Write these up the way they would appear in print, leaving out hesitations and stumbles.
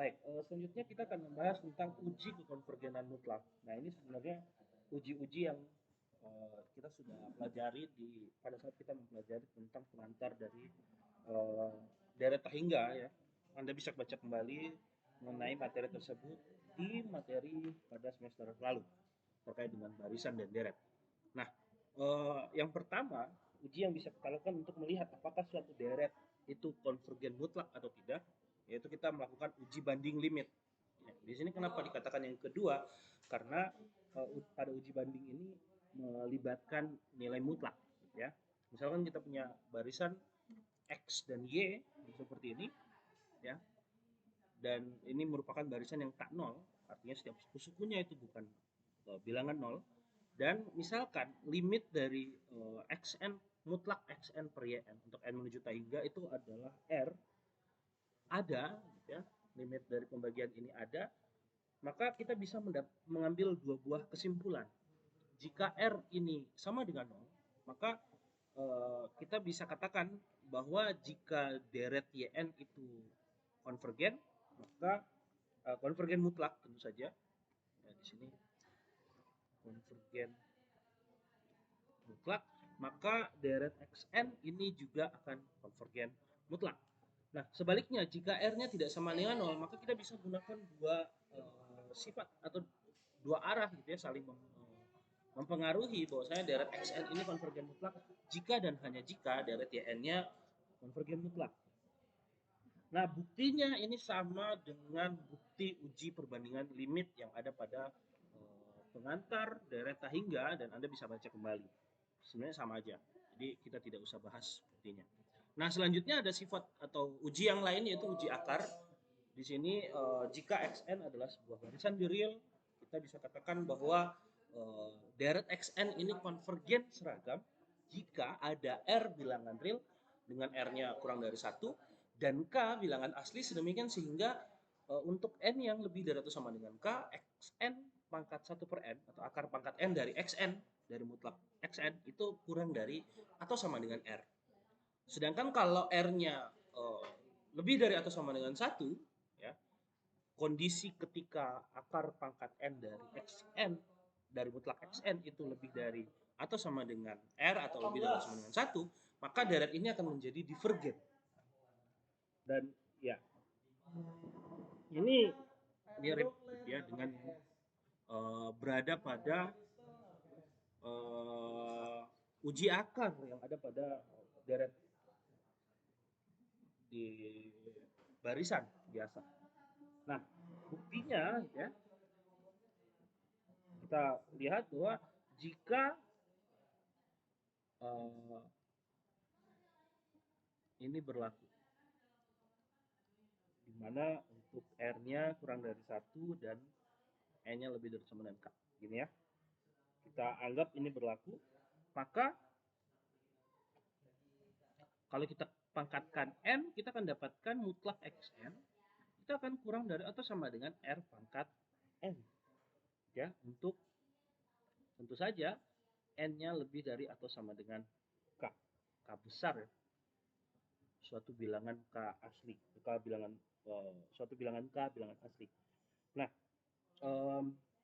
Baik, selanjutnya kita akan membahas tentang uji kekonvergenan mutlak. Nah, ini sebenarnya uji-uji yang kita sudah pelajari pada saat kita mempelajari tentang pengantar dari eh, deret hingga ya. Anda bisa baca kembali mengenai materi tersebut di materi pada semester lalu terkait dengan barisan dan deret. Nah, yang pertama, uji yang bisa kita lakukan untuk melihat apakah suatu deret itu konvergen mutlak atau tidak, yaitu kita melakukan uji banding limit. Ya, di sini kenapa dikatakan yang kedua? Karena pada uji banding ini melibatkan nilai mutlak, ya. Misalkan kita punya barisan X dan Y seperti ini, ya, dan ini merupakan barisan yang tak nol, artinya setiap suku-sukunya itu bukan bilangan nol, dan misalkan limit dari xn mutlak xn per yn untuk n menuju hingga itu adalah r ada, ya, limit dari pembagian ini ada, maka kita bisa mengambil dua buah kesimpulan. Jika r ini sama dengan nol, maka kita bisa katakan bahwa jika deret yn itu konvergen, maka konvergen mutlak tentu saja. Ya, di sini konvergen mutlak, maka deret xn ini juga akan konvergen mutlak. Nah, sebaliknya jika r-nya tidak sama dengan 0, maka kita bisa gunakan dua sifat atau dua arah gitu ya, saling mempengaruhi bahwasanya deret xn ini konvergen mutlak jika dan hanya jika deret yn-nya konvergen mutlak. Nah, buktinya ini sama dengan bukti uji perbandingan limit yang ada pada pengantar deret hingga, dan Anda bisa baca kembali. Sebenarnya sama aja. Jadi kita tidak usah bahas buktinya. Nah, selanjutnya ada sifat atau uji yang lain yaitu uji akar. Di sini jika xn adalah sebuah barisan di real, kita bisa katakan bahwa deret xn ini konvergen seragam jika ada r bilangan real dengan r-nya kurang dari 1 dan k bilangan asli sedemikian sehingga untuk n yang lebih dari atau sama dengan k, xn pangkat 1 per n atau akar pangkat n dari xn dari mutlak xn itu kurang dari atau sama dengan r. Sedangkan kalau r-nya lebih dari atau sama dengan 1, ya, kondisi ketika akar pangkat n dari xn dari mutlak xn itu lebih dari atau sama dengan r atau lebih dari atau sama dengan 1, maka deret ini akan menjadi divergen. Dan ya, ini mirip ya dengan berada pada uji akar yang ada pada deret di barisan biasa. Nah, buktinya ya, kita lihat bahwa jika ini berlaku, di mana untuk R-nya kurang dari 1 dan E-nya lebih dari sama dengan K. Gini ya. Kita anggap ini berlaku, maka kalau kita pangkatkan N, kita akan dapatkan mutlak XN, itu akan kurang dari atau sama dengan R pangkat N. Ya, untuk tentu saja N-nya lebih dari atau sama dengan K. K besar ya. Suatu bilangan K asli. Suatu bilangan K bilangan asli. Nah,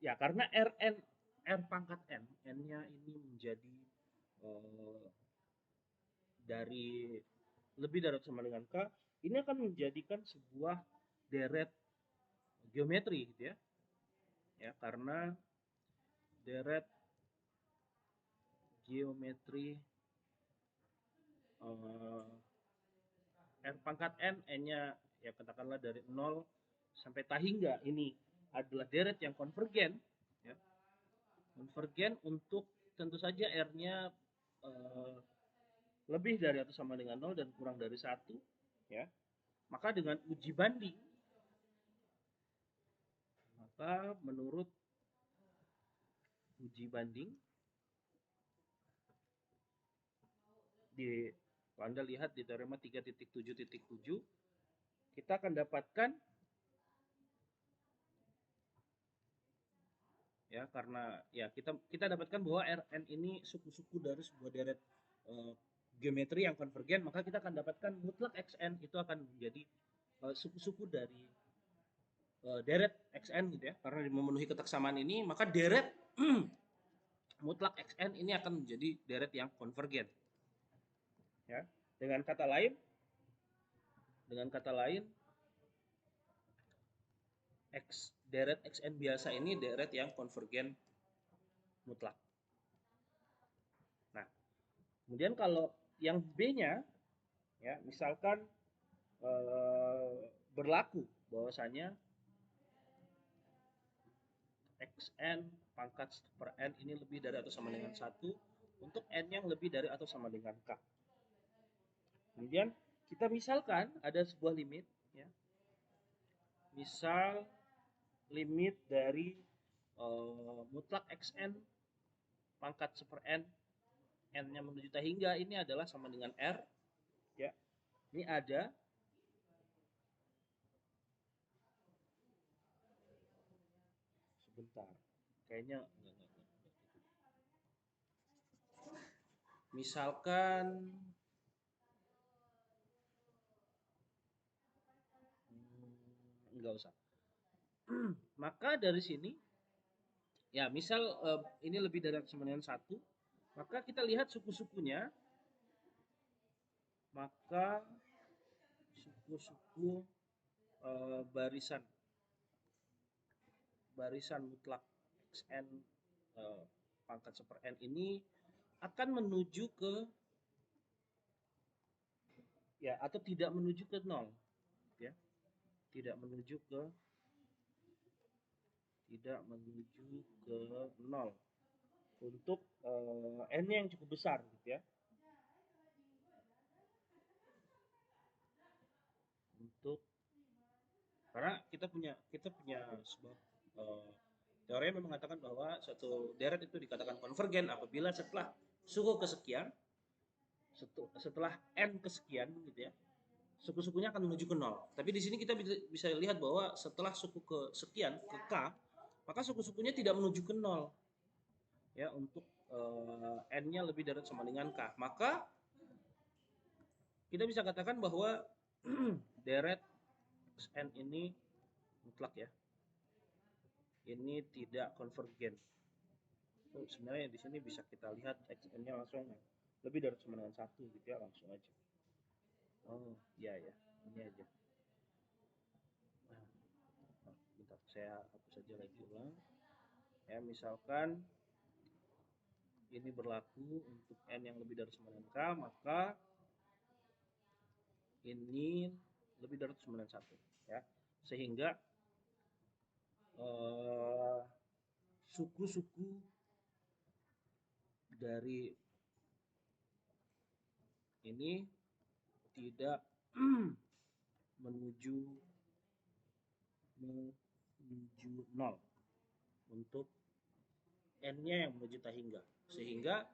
ya karena R pangkat N-nya ini menjadi dari lebih dari atau sama dengan K, ini akan menjadikan sebuah deret geometri gitu ya. Ya, karena deret geometri R pangkat N, N-nya ya katakanlah dari 0 sampai hingga, ini adalah deret yang konvergen, ya. Konvergen untuk tentu saja R-nya lebih dari atau sama dengan 0 dan kurang dari 1, ya. Maka dengan uji banding, maka menurut uji banding di Anda lihat di teorema 3.7.7, kita akan dapatkan ya, karena ya kita dapatkan bahwa Rn ini suku-suku dari sebuah deret geometri yang konvergen, maka kita akan dapatkan mutlak Xn itu akan menjadi suku-suku dari deret xn gitu ya, karena memenuhi ketaksamaan ini, maka deret mutlak xn ini akan menjadi deret yang konvergen. Ya, dengan kata lain, deret xn biasa ini deret yang konvergen mutlak. Nah, kemudian kalau yang B-nya, ya misalkan berlaku bahwasanya xn pangkat per n ini lebih dari atau sama dengan 1 untuk n yang lebih dari atau sama dengan k. Kemudian kita misalkan ada sebuah limit, ya. Misal limit dari mutlak xn pangkat seper n, n-nya menuju hingga ini adalah sama dengan r, ya. Ini ada sebentar, kayaknya misalkan nggak usah. Maka dari sini, ya misal ini lebih dari atau sama dengan 1, maka kita lihat suku-sukunya, maka suku-suku barisan mutlak xn pangkat seper n ini akan menuju ke, ya, atau tidak menuju ke 0, ya, tidak menuju ke 0 untuk n yang cukup besar gitu ya. Untuk karena kita punya sebuah teori yang mengatakan bahwa suatu deret itu dikatakan konvergen apabila setelah suku kesekian, setelah n kesekian gitu ya, suku-sukunya akan menuju ke 0. Tapi di sini kita bisa lihat bahwa setelah suku kesekian ke k, maka suku-sukunya tidak menuju ke 0, ya, untuk n-nya lebih dari atau sama dengan k. Maka kita bisa katakan bahwa deret xn ini mutlak, ya. Ini tidak konvergen. Sebenarnya di sini bisa kita lihat xn-nya langsung lebih dari sama dengan 1 gitu ya, langsung aja. Oh, iya ya. Ini aja. Nah, bentar, saya hapus saja lagi ulang. Ya, misalkan ini berlaku untuk n yang lebih dari sama dengan k, maka ini lebih dari sama dengan 1, ya. Sehingga suku-suku dari ini tidak menuju 0 untuk n-nya yang menuju hingga. Sehingga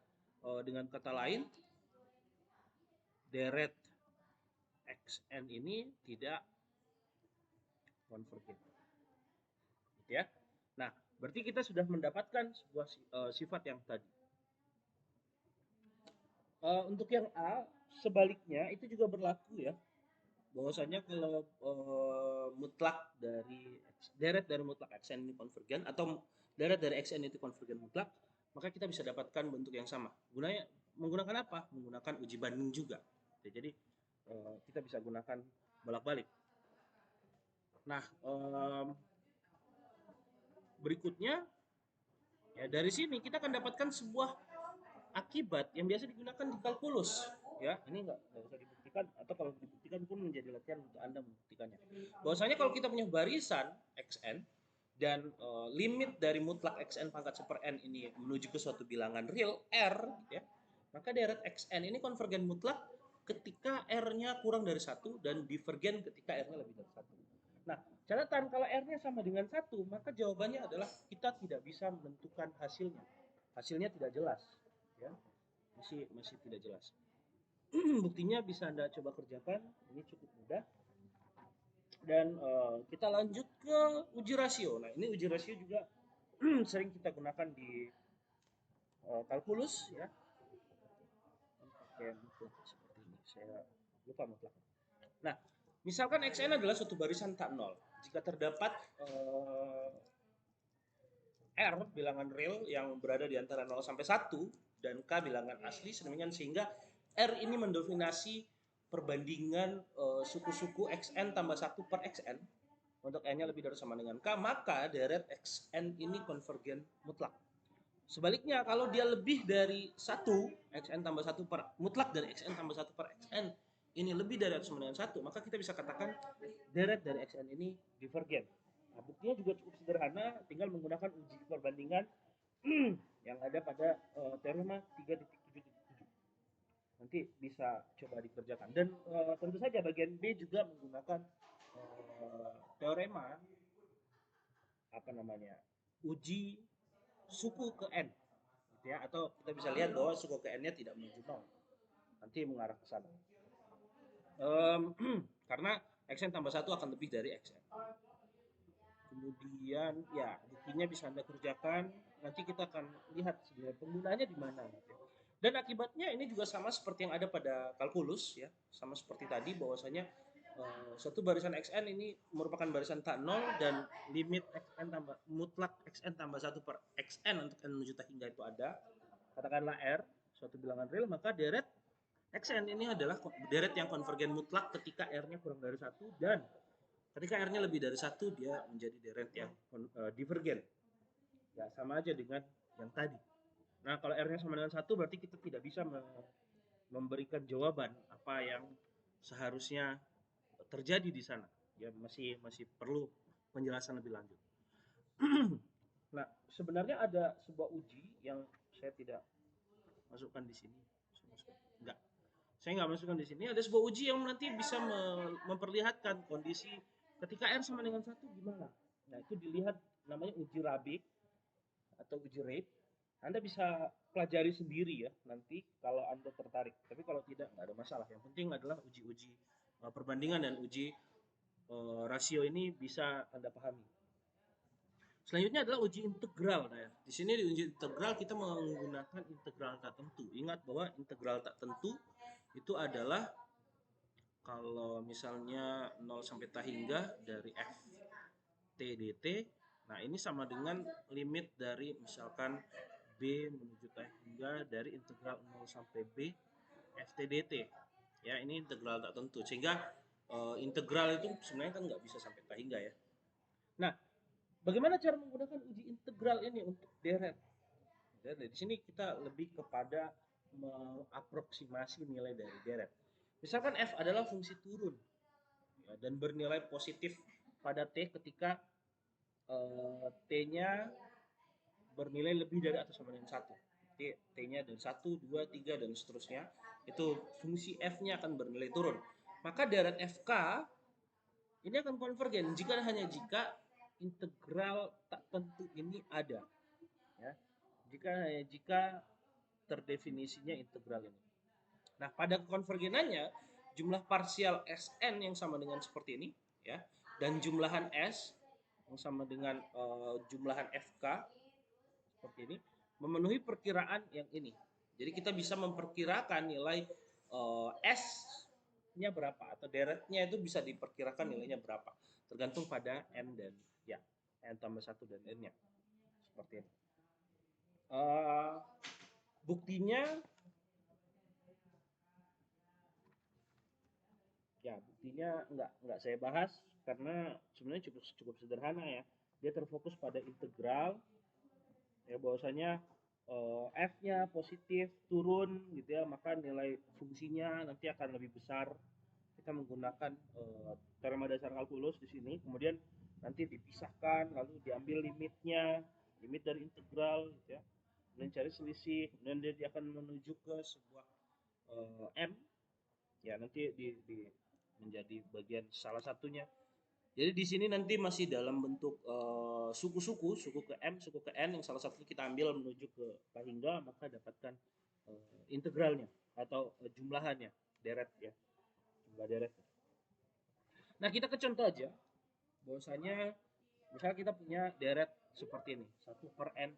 dengan kata lain, deret xn ini tidak konvergen, gitu ya. Nah, berarti kita sudah mendapatkan sebuah sifat yang tadi. Untuk yang A, sebaliknya itu juga berlaku, ya. Bahwasanya kalau mutlak dari deret dari mutlak xn ini konvergen atau deret dari xn itu konvergen mutlak, maka kita bisa dapatkan bentuk yang sama. Gunanya menggunakan apa? Menggunakan uji banding juga. Jadi kita bisa gunakan bolak-balik. Nah, berikutnya, ya, dari sini kita akan dapatkan sebuah akibat yang biasa digunakan di kalkulus, ya. Ini nggak usah dibuktikan, atau kalau dibuktikan pun menjadi latihan untuk Anda membuktikannya. Bahwasanya kalau kita punya barisan xn dan limit dari mutlak xn pangkat seper n ini menuju ke suatu bilangan real r, ya, maka deret xn ini konvergen mutlak ketika r-nya kurang dari 1 dan divergen ketika r-nya lebih dari 1. Nah, catatan kalau r-nya sama dengan 1, maka jawabannya adalah kita tidak bisa menentukan hasilnya. Hasilnya tidak jelas, ya. Masih tidak jelas. Buktinya bisa Anda coba kerjakan, ini cukup mudah. Dan kita lanjut ke uji rasio. Nah, ini uji rasio juga sering kita gunakan di kalkulus, ya. Pakai mutlak seperti ini. Saya lupa mutlak. Nah, Misalkan xn adalah suatu barisan tak nol. Jika terdapat R bilangan real yang berada di antara 0 sampai 1 dan K bilangan asli sedemikian sehingga R ini mendominasi perbandingan suku-suku xn tambah 1 per xn untuk n-nya lebih dari sama dengan K, maka deret xn ini konvergen mutlak. Sebaliknya kalau dia lebih dari 1 xn tambah 1 per mutlak dari xn tambah 1 per xn ini lebih dari atau sama dengan 1, maka kita bisa katakan deret dari xn ini divergen. Nah, buktinya juga cukup sederhana, tinggal menggunakan uji perbandingan yang ada pada teorema 3.7.7. Nanti bisa coba dikerjakan. Dan tentu saja bagian B juga menggunakan teorema apa namanya? Uji suku ke n, gitu ya, atau kita bisa lihat bahwa suku ke n-nya tidak menuju 0. Nanti mengarah ke sana. Karena xn tambah 1 akan lebih dari xn. Kemudian ya buktinya bisa Anda kerjakan, nanti kita akan lihat sebenarnya penggunanya di mana. Dan akibatnya ini juga sama seperti yang ada pada kalkulus ya, sama seperti tadi bahwasanya satu barisan xn ini merupakan barisan tak nol dan limit xn tambah mutlak xn tambah 1 per xn untuk n menuju tak hingga itu ada, katakanlah r suatu bilangan real, maka deret xn ini adalah deret yang konvergen mutlak ketika r-nya kurang dari 1 dan ketika R-nya lebih dari 1 dia menjadi deret yang divergen. Ya sama aja dengan yang tadi. Nah kalau R-nya sama dengan 1 berarti kita tidak bisa memberikan jawaban apa yang seharusnya terjadi di sana. Ya masih perlu penjelasan lebih lanjut. Nah sebenarnya ada sebuah uji yang saya tidak masukkan di sini. Enggak. Saya nggak masukkan di sini. Ada sebuah uji yang nanti bisa memperlihatkan kondisi ketika R sama dengan 1 gimana. Nah itu dilihat namanya uji Rabi atau uji Rabe. Anda bisa pelajari sendiri ya nanti kalau Anda tertarik. Tapi kalau tidak nggak ada masalah. Yang penting adalah uji-uji perbandingan dan uji rasio ini bisa Anda pahami. Selanjutnya adalah uji integral. Nah, di sini di uji integral kita menggunakan integral tak tentu. Ingat bahwa integral tak tentu itu adalah kalau misalnya 0 sampai tak hingga dari f t dt, nah ini sama dengan limit dari misalkan b menuju tak hingga dari integral 0 sampai b f t dt. Ya, ini integral tak tentu. Sehingga integral itu sebenarnya kan nggak bisa sampai tak hingga ya. Nah, bagaimana cara menggunakan uji integral ini untuk deret? Dan di sini kita lebih kepada mengaproksimasi nilai dari deret. Misalkan f adalah fungsi turun ya, dan bernilai positif pada t ketika t-nya bernilai lebih dari atau sama dengan 1. T-nya dari 1, 2, 3 dan seterusnya. Itu fungsi f-nya akan bernilai turun. Maka deret fk ini akan konvergen jika integral tak tentu ini ada. Ya. Jika terdefinisinya integral ini. Nah, pada konvergenannya jumlah parsial Sn yang sama dengan seperti ini ya dan jumlahan S yang sama dengan jumlahan Fk seperti ini memenuhi perkiraan yang ini. Jadi kita bisa memperkirakan nilai S-nya berapa atau deretnya itu bisa diperkirakan nilainya berapa tergantung pada n dan ya n tambah 1 dan n-nya seperti ini. Buktinya ya buktinya nggak saya bahas karena sebenarnya cukup sederhana ya. Dia terfokus pada integral ya bahwasanya f-nya positif turun gitu ya, maka nilai fungsinya nanti akan lebih besar. Kita menggunakan teorema dasar kalkulus di sini, kemudian nanti dipisahkan lalu diambil limitnya, limit dari integral gitu ya. Kemudian cari selisih, kemudian dia akan menuju ke sebuah m ya nanti menjadi bagian salah satunya. Jadi di sini nanti masih dalam bentuk suku-suku, suku ke M, suku ke N yang salah satu kita ambil menuju ke hingga maka dapatkan integralnya atau jumlahannya, deret ya, jumlah deret. Nah kita ke contoh aja, bahwasanya misalnya kita punya deret seperti ini, 1 per N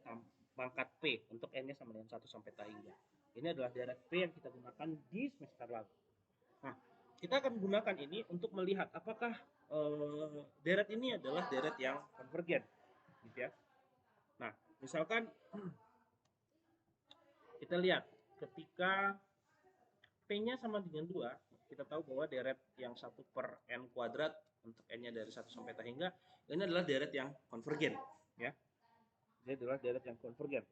pangkat P untuk N-nya sama dengan 1 sampai tak hingga. Ini adalah deret P yang kita gunakan di semester lalu. Nah, kita akan gunakan ini untuk melihat apakah deret ini adalah deret yang konvergen, gitu ya. Nah, misalkan kita lihat ketika P-nya sama dengan 2, kita tahu bahwa deret yang 1 per N kuadrat untuk N-nya dari 1 sampai T hingga, ini adalah deret yang konvergen, ya. Ini adalah deret yang konvergen.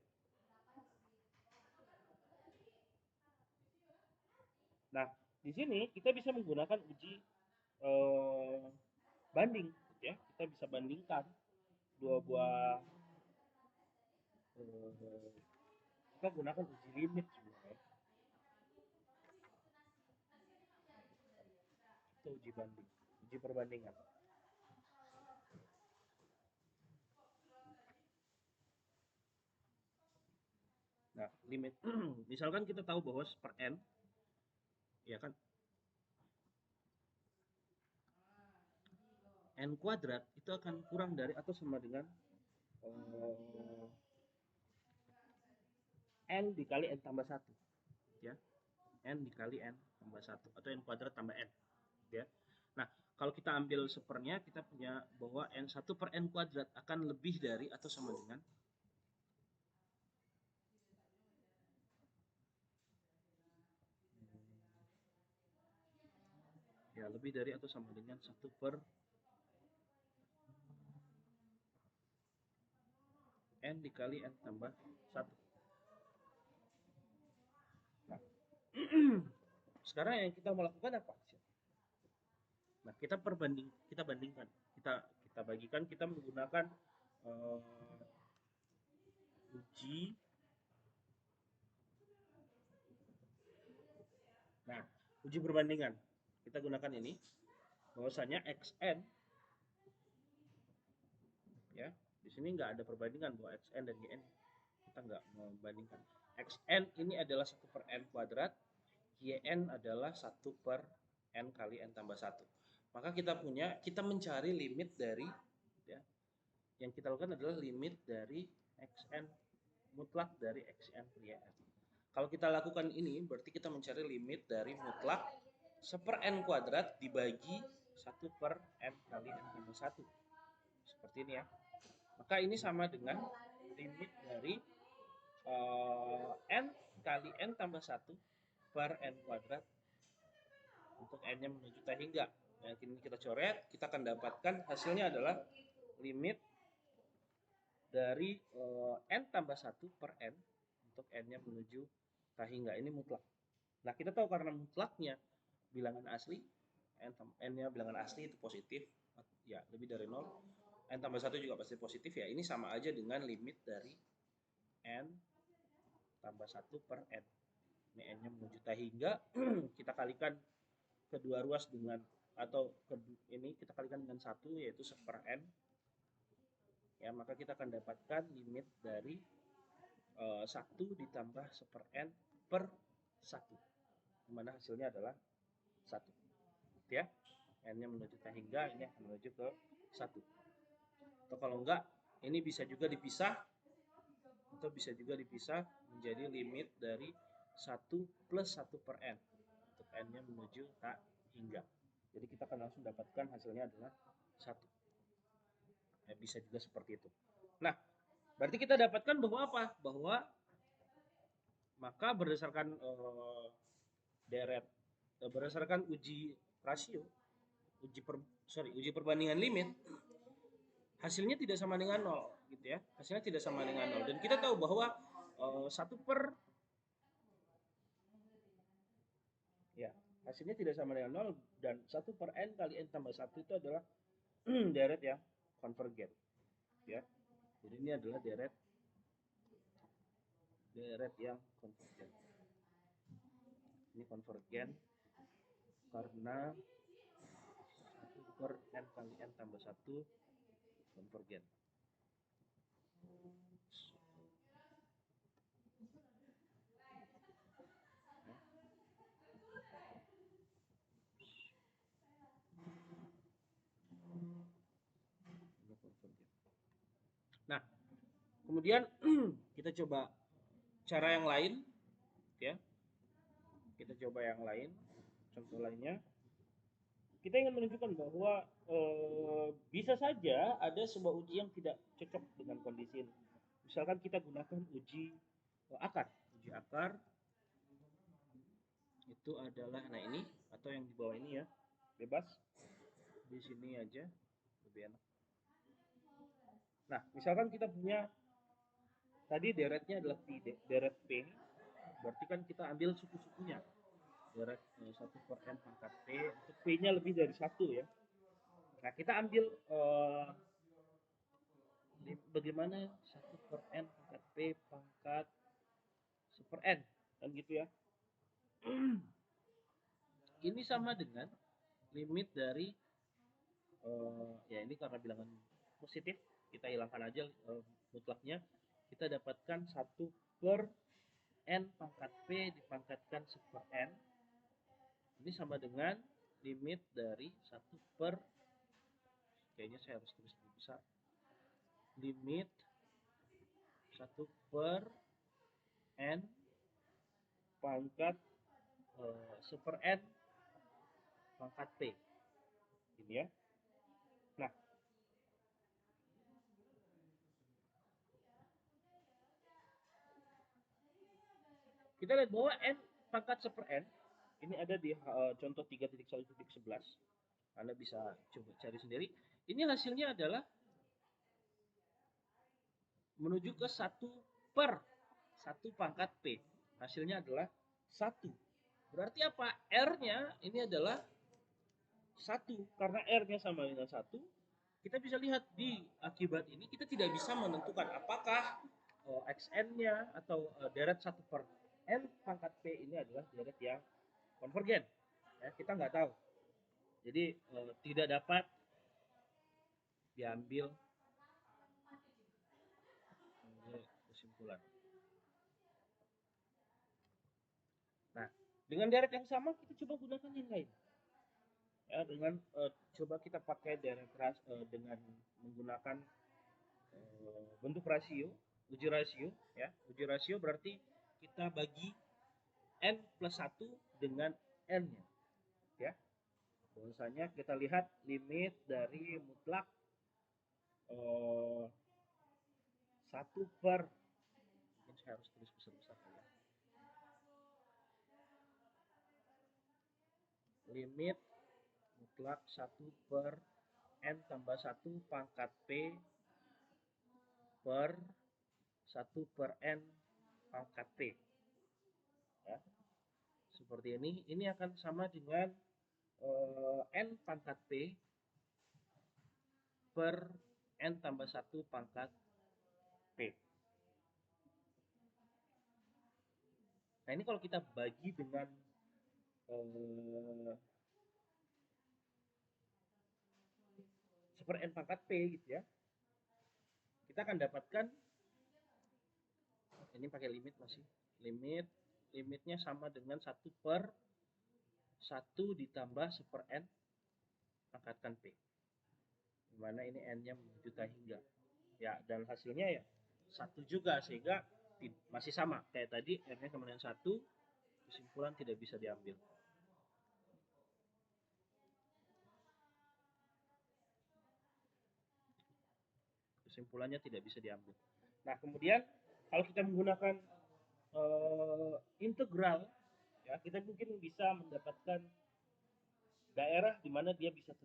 Nah, di sini kita bisa menggunakan uji banding, ya. Kita bisa bandingkan dua buah, kita gunakan uji limit sebenarnya. Itu uji banding, uji perbandingan. Nah, limit misalkan kita tahu bahwa per N, ya kan, N kuadrat itu akan kurang dari atau sama dengan N dikali N tambah 1, ya. N dikali N tambah 1 atau N kuadrat tambah N, ya. Nah, kalau kita ambil sepernya, kita punya bahwa N1 per N kuadrat akan lebih dari atau sama dengan lebih dari atau sama dengan 1 per N dikali N tambah 1. Nah, sekarang yang kita mau lakukan apa? Nah, kita bandingkan, kita bagikan, kita menggunakan uji. Nah, uji perbandingan kita gunakan ini, bahwasanya xn, ya, di sini nggak ada perbandingan bahwa xn dan yn, kita nggak membandingkan. Xn ini adalah 1 per N kuadrat, yn adalah 1 per N kali N tambah 1. Maka kita mencari limit dari, ya, yang kita lakukan adalah limit dari xn mutlak dari xn per yn. Kalau kita lakukan ini, berarti kita mencari limit dari mutlak 1 per N kuadrat dibagi 1 per N kali N tambah 1. Seperti ini, ya. Maka ini sama dengan limit dari N kali N tambah 1 per N kuadrat untuk N-nya menuju T hingga. Nah, ini kita coret, kita akan dapatkan hasilnya adalah limit dari N tambah 1 per N untuk N-nya menuju T hingga. Ini mutlak. Nah, kita tahu karena mutlaknya bilangan asli, N-nya bilangan asli itu positif, ya, lebih dari 0. N tambah 1 juga pasti positif, ya. Ini sama aja dengan limit dari N tambah 1 per N. Ini N-nya menuju T hingga, kita kalikan kedua ruas dengan, atau ini kita kalikan dengan 1, yaitu 1 per N. Ya, maka kita akan dapatkan limit dari 1 ditambah 1 per N per 1. Dimana hasilnya adalah 1. Ya, N-nya menuju T hingga, ini akan menuju ke 1. Atau kalau enggak, ini bisa juga dipisah, atau bisa juga dipisah menjadi limit dari 1 plus 1 per N untuk N-nya menuju T hingga. Jadi kita akan langsung dapatkan hasilnya adalah 1. Ya, bisa juga seperti itu. Nah, berarti kita dapatkan bahwa apa? Bahwa maka berdasarkan berdasarkan uji rasio, uji perbandingan limit, hasilnya tidak sama dengan 0, gitu ya. Hasilnya tidak sama dengan 0, dan kita tahu bahwa 1 per, ya, hasilnya tidak sama dengan 0, dan 1 per N kali N tambah 1 itu adalah deret yang konvergen, ya. Jadi ini adalah deret yang konvergen. Ini konvergen karena 1 per N kali N tambah 1 konvergen. Nah, kemudian kita coba cara yang lain, ya. Kita coba yang lain, contoh lainnya. kita ingin menunjukkan bahwa bisa saja ada sebuah uji yang tidak cocok dengan kondisi ini. Misalkan kita gunakan uji akar. Uji akar itu adalah, nah ini, atau yang di bawah ini ya, bebas. Di sini aja, lebih enak. Nah, misalkan kita punya, tadi deretnya adalah deret P, berarti kan kita ambil suku-sukunya. Deret 1 per N pangkat P, untuk P-nya lebih dari 1 ya. Nah, kita ambil bagaimana 1 per N pangkat P pangkat 1 per N, kan gitu ya. Ini sama dengan limit dari, ya ini karena bilangan positif, kita hilangkan aja mutlaknya. Kita dapatkan 1 per N pangkat P dipangkatkan 1 per N. Ini sama dengan limit dari 1 per, kayaknya saya harus tulis lebih besar, limit 1 per N pangkat 1 per N pangkat P. Ini ya. Nah, kita lihat bahwa N pangkat 1 per N ini ada di contoh 3.1.11. Anda bisa coba cari sendiri. Ini hasilnya adalah menuju ke 1 per 1 pangkat P. Hasilnya adalah 1. Berarti apa? R-nya ini adalah 1. Karena R-nya sama dengan 1, kita bisa lihat di akibat ini kita tidak bisa menentukan apakah XN-nya atau deret 1 per N pangkat P ini adalah deret yang konvergen. Ya, kita nggak tahu. Jadi tidak dapat diambil kesimpulan. Nah, dengan deret yang sama kita coba gunakan yang lain. Ya, dengan coba kita pakai deret dengan menggunakan bentuk rasio, uji rasio ya. Uji rasio berarti kita bagi N plus 1 dengan N-nya ya. Bahwasanya kita lihat limit dari mutlak 1 per, mungkin saya harus tulis besar-besar ya. Limit mutlak 1 per N tambah 1 pangkat P per 1 per N pangkat P ya. Seperti ini akan sama dengan N pangkat P per N tambah 1 pangkat P. Nah, ini kalau kita bagi dengan 1 per N pangkat P gitu ya, kita akan dapatkan, ini pakai limit masih, limitnya sama dengan 1 per 1 ditambah 1 per N pangkatkan P, dimana ini N-nya menjuta hingga ya, dan hasilnya ya 1 juga, sehingga masih sama kayak tadi, R-nya sama dengan 1, kesimpulan tidak bisa diambil. Kesimpulannya tidak bisa diambil. Nah, kemudian kalau kita menggunakan integral ya, kita mungkin bisa mendapatkan daerah di mana dia bisa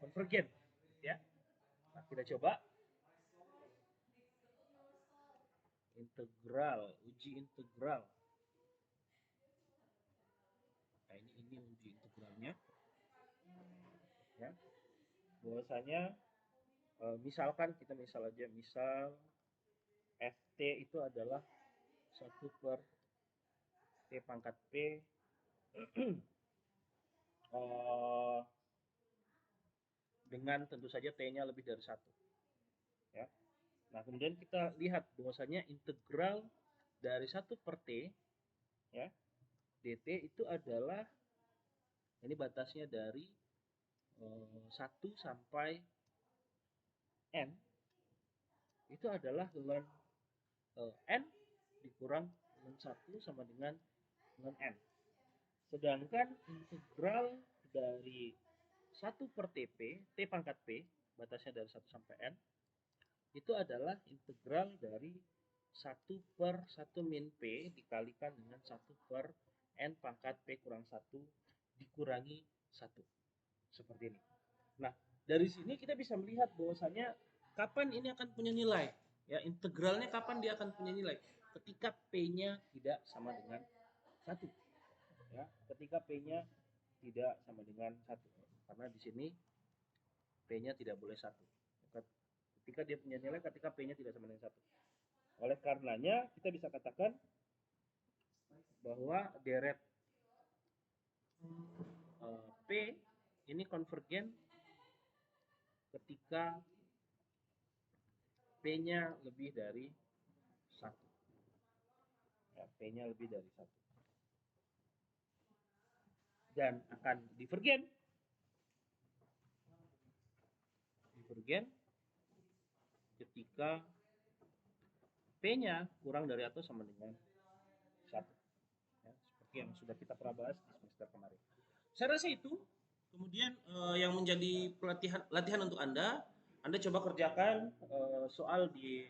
konvergen ya. Nah, kita coba integral, uji integral. Nah, ini uji integralnya ya. Bahwasanya misalkan kita misal Ft itu adalah 1 per T pangkat P dengan tentu saja T-nya lebih dari 1 ya. Nah, kemudian kita lihat bahwasanya integral dari 1 per T ya, dt itu adalah, ini batasnya dari 1 sampai N, itu adalah ln N dikurang ln 1 sama dengan ln N. Sedangkan integral dari 1 per TP, T pangkat P, batasnya dari 1 sampai N, itu adalah integral dari 1 per 1 min P dikalikan dengan 1 per N pangkat P kurang 1 dikurangi 1. Seperti ini. Nah, dari sini kita bisa melihat bahwasannya kapan ini akan punya nilai. Ya, integralnya kapan dia akan punya nilai? Ketika P-nya tidak sama dengan 1. Ya, ketika P-nya tidak sama dengan 1. Karena di sini P-nya tidak boleh 1. Ketika dia punya nilai ketika P-nya tidak sama dengan 1. Oleh karenanya kita bisa katakan bahwa deret P ini konvergen ketika P-nya lebih dari 1. Ya, P-nya lebih dari 1. Dan akan divergen ketika P-nya kurang dari atau sama dengan 1. Ya, seperti yang sudah kita pernah bahas di semester kemarin. Saya rasa itu. Kemudian yang menjadi latihan untuk Anda coba kerjakan soal di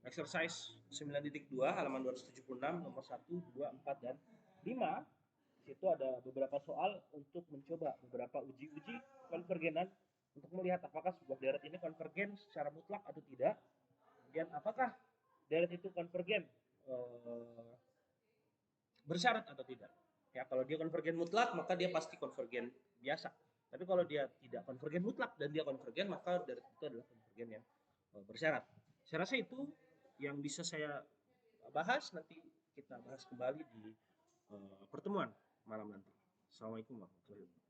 exercise 9.2 halaman 276 nomor 1, 2, 4, dan 5. Di situ ada beberapa soal untuk mencoba beberapa uji-uji konvergenan untuk melihat apakah sebuah deret ini konvergen secara mutlak atau tidak. Kemudian apakah deret itu konvergen bersyarat atau tidak. Ya, kalau dia konvergen mutlak maka dia pasti konvergen biasa. Tapi kalau dia tidak konvergen mutlak dan dia konvergen maka deret itu adalah konvergen yang bersyarat. Saya rasa itu yang bisa saya bahas, nanti kita bahas kembali di pertemuan malam nanti. Assalamualaikum warahmatullahi wabarakatuh.